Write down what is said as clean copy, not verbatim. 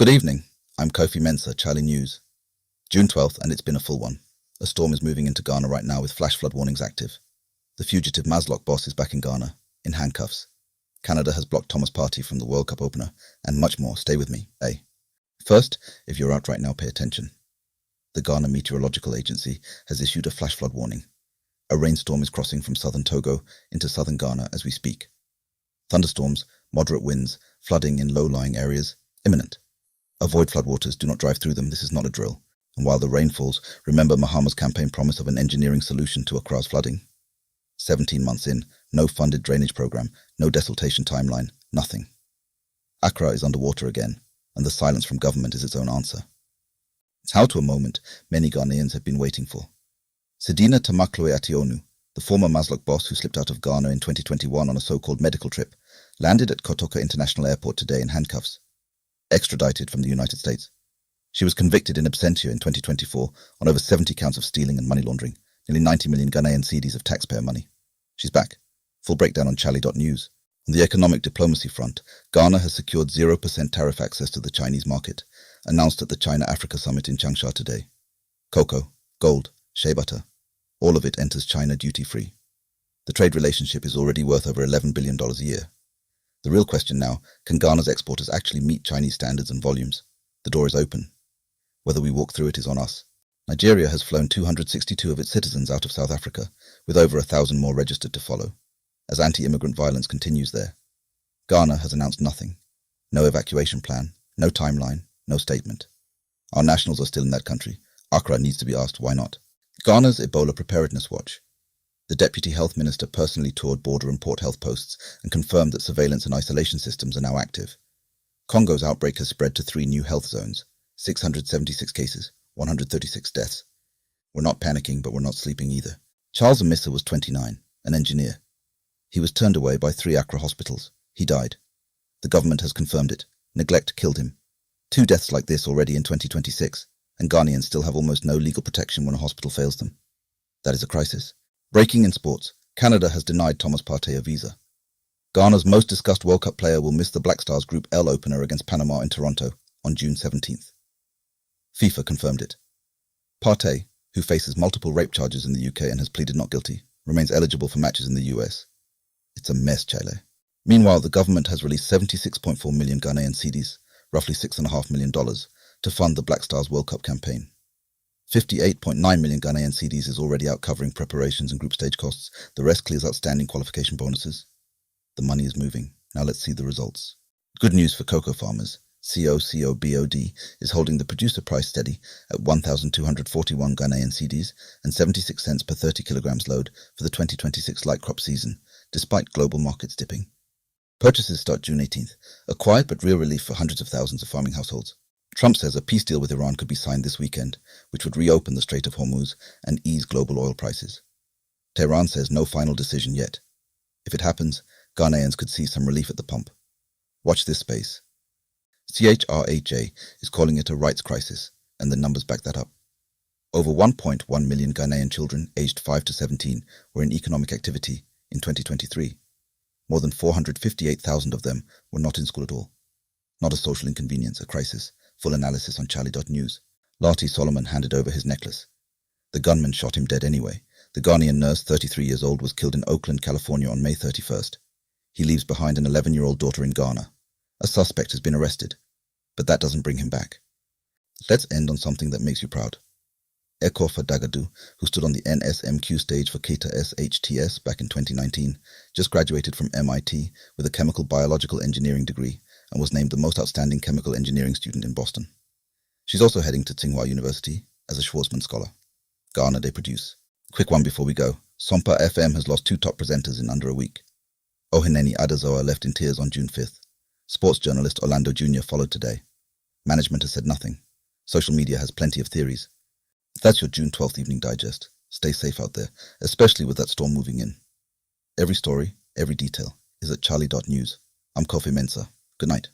Good evening. I'm Kofi Mensah, chale.news. June 12th, and it's been a full one. A storm is moving into Ghana right now with flash flood warnings active. The fugitive MASLOC boss is back in Ghana, in handcuffs. Canada has blocked Thomas Partey from the World Cup opener, and much more. Stay with me, eh? First, if you're out right now, pay attention. The Ghana Meteorological Agency has issued a flash flood warning. A rainstorm is crossing from southern Togo into southern Ghana as we speak. Thunderstorms, moderate winds, flooding in low-lying areas, imminent. Avoid floodwaters, do not drive through them, this is not a drill. And while the rain falls, remember Mahama's campaign promise of an engineering solution to Accra's flooding. 17 months in, no funded drainage program, no desiltation timeline, nothing. Accra is underwater again, and the silence from government is its own answer. It's how to a moment many Ghanaians have been waiting for. Sedina Tamakloe Attionu, the former MASLOC boss who slipped out of Ghana in 2021 on a so-called medical trip, landed at Kotoka International Airport today in handcuffs, extradited from the United States. She was convicted in absentia in 2024 on over 70 counts of stealing and money laundering, nearly 90 million Ghanaian cedis of taxpayer money. She's back. Full breakdown on chale.news. On the economic diplomacy front, Ghana has secured 0% tariff access to the Chinese market, announced at the China-Africa Summit in Changsha today. Cocoa, gold, shea butter, all of it enters China duty-free. The trade relationship is already worth over $11 billion a year. The real question now, can Ghana's exporters actually meet Chinese standards and volumes? The door is open. Whether we walk through it is on us. Nigeria has flown 262 of its citizens out of South Africa, with over 1,000 more registered to follow, as anti-immigrant violence continues there. Ghana has announced nothing. No evacuation plan, no timeline, no statement. Our nationals are still in that country. Accra needs to be asked why not. Ghana's Ebola Preparedness Watch. The Deputy Health Minister personally toured border and port health posts and confirmed that surveillance and isolation systems are now active. Congo's outbreak has spread to 3 new health zones, 676 cases, 136 deaths. We're not panicking, but we're not sleeping either. Charles Amissa was 29, an engineer. He was turned away by 3 Accra hospitals. He died. The government has confirmed it. Neglect killed him. 2 deaths like this already in 2026, and Ghanaians still have almost no legal protection when a hospital fails them. That is a crisis. Breaking in sports, Canada has denied Thomas Partey a visa. Ghana's most discussed World Cup player will miss the Black Stars Group L opener against Panama in Toronto on June 17th. FIFA confirmed it. Partey, who faces multiple rape charges in the UK and has pleaded not guilty, remains eligible for matches in the US. It's a mess, Chale. Meanwhile, the government has released 76.4 million Ghanaian cedis, roughly $6.5 million, to fund the Black Stars World Cup campaign. 58.9 million Ghanaian cedis is already out covering preparations and group stage costs. The rest clears outstanding qualification bonuses. The money is moving. Now let's see the results. Good news for cocoa farmers. COCOBOD is holding the producer price steady at 1,241 Ghanaian cedis and 76 cents per 30 kilograms load for the 2026 light crop season, despite global markets dipping. Purchases start June 18th, a quiet but real relief for hundreds of thousands of farming households. Trump says a peace deal with Iran could be signed this weekend, which would reopen the Strait of Hormuz and ease global oil prices. Tehran says no final decision yet. If it happens, Ghanaians could see some relief at the pump. Watch this space. CHRHA is calling it a rights crisis, and the numbers back that up. Over 1.1 million Ghanaian children aged 5 to 17 were in economic activity in 2023. More than 458,000 of them were not in school at all. Not a social inconvenience, a crisis. Full analysis on chale.news. Lartey Solomon handed over his necklace. The gunman shot him dead anyway. The Ghanaian nurse, 33 years old, was killed in Oakland, California on May 31st. He leaves behind an 11-year-old daughter in Ghana. A suspect has been arrested, but that doesn't bring him back. Let's end on something that makes you proud. Ekofa Dagadu, who stood on the NSMQ stage for Keta SHTS back in 2019, just graduated from MIT with a chemical biological engineering degree and was named the most outstanding chemical engineering student in Boston. She's also heading to Tsinghua University as a Schwarzman Scholar. Ghana they produce. Quick one before we go. Sompa FM has lost 2 top presenters in under a week. Oheneni Adazoa left in tears on June 5th. Sports journalist Orlando Jr. followed today. Management has said nothing. Social media has plenty of theories. That's your June 12th evening digest. Stay safe out there, especially with that storm moving in. Every story, every detail is at chale.news. I'm Kofi Mensah. Good night.